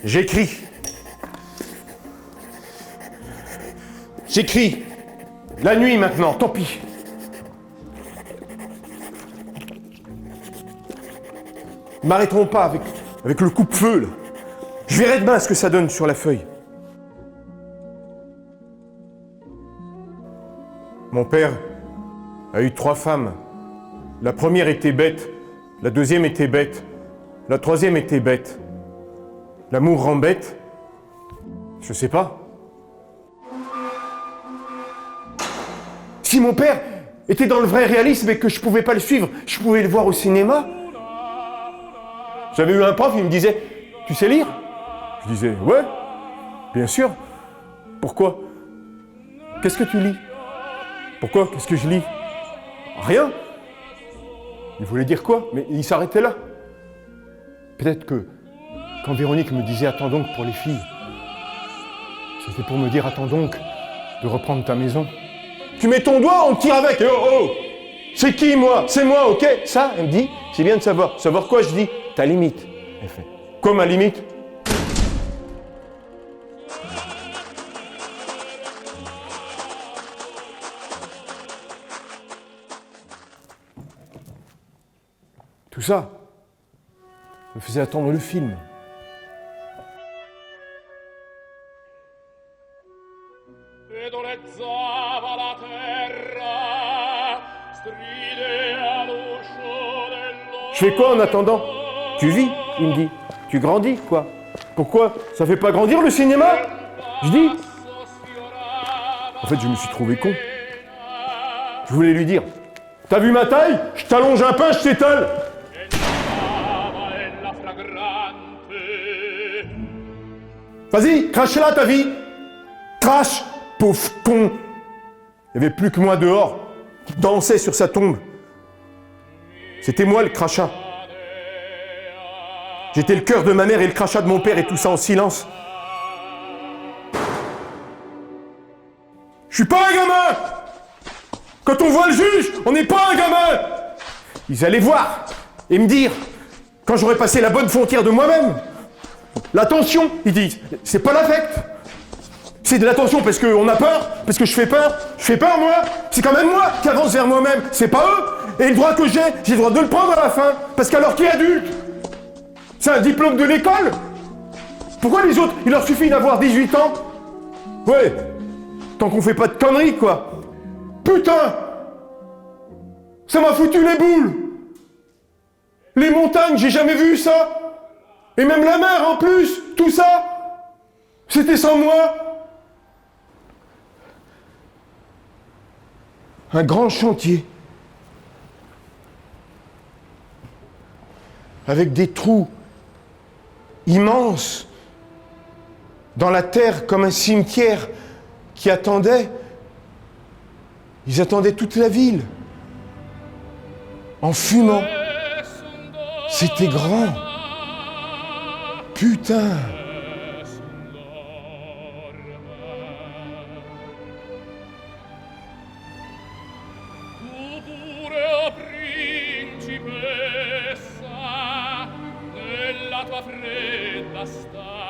J'écris. J'écris. La nuit maintenant, tant pis. Ils m'arrêteront pas avec le coupe-feu, là. Je verrai demain ce que ça donne sur la feuille. Mon père a eu 3 femmes. La première était bête, la deuxième était bête, la troisième était bête. L'amour rend bête? Je sais pas. Si mon père était dans le vrai réalisme et que je pouvais pas le suivre, je pouvais le voir au cinéma. J'avais eu un prof, il me disait « Tu sais lire ?» Je disais « Ouais, bien sûr. » Pourquoi? Qu'est-ce que tu lis? Pourquoi? Qu'est-ce que je lis? Rien. Il voulait dire quoi? Mais il s'arrêtait là. Peut-être que quand Véronique me disait « Attends donc pour les filles », c'était pour me dire « Attends donc de reprendre ta maison ». Tu mets ton doigt, on te tire avec. Oh, oh. C'est qui, moi? C'est moi, ok? Ça, elle me dit, c'est bien de savoir. Savoir quoi? Je dis, ta limite. Elle fait, quoi ma limite? Tout ça me faisait attendre le film. Je fais quoi en attendant? Tu vis, il me dit. Tu grandis, quoi. Pourquoi? Ça fait pas grandir le cinéma? Je dis. En fait, je me suis trouvé con. Je voulais lui dire, t'as vu ma taille? Je t'allonge un pain, je t'étale. Vas-y, crache-la ta vie. Crache, pauvre con. Il n'y avait plus que moi dehors, qui dansait sur sa tombe. C'était moi le crachat. J'étais le cœur de ma mère et le crachat de mon père et tout ça en silence. Je suis pas un gamin! Quand on voit le juge, on n'est pas un gamin! Ils allaient voir et me dire, quand j'aurais passé la bonne frontière de moi-même, l'attention, ils disent, c'est pas l'affect. C'est de l'attention parce qu'on a peur, parce que je fais peur moi, c'est quand même moi qui avance vers moi-même, c'est pas eux. Et le droit que j'ai le droit de le prendre à la fin, parce qu'alors qui est adulte? C'est un diplôme de l'école? Pourquoi les autres, il leur suffit d'avoir 18 ans? Ouais, tant qu'on fait pas de conneries, quoi. Putain! Ça m'a foutu les boules! Les montagnes, j'ai jamais vu ça! Et même la mer en plus, tout ça! C'était sans moi! Un grand chantier. Avec des trous immenses dans la terre comme un cimetière qui attendait. Ils attendaient toute la ville. En fumant. C'était grand. Putain. Principessa, nella tua fredda stanza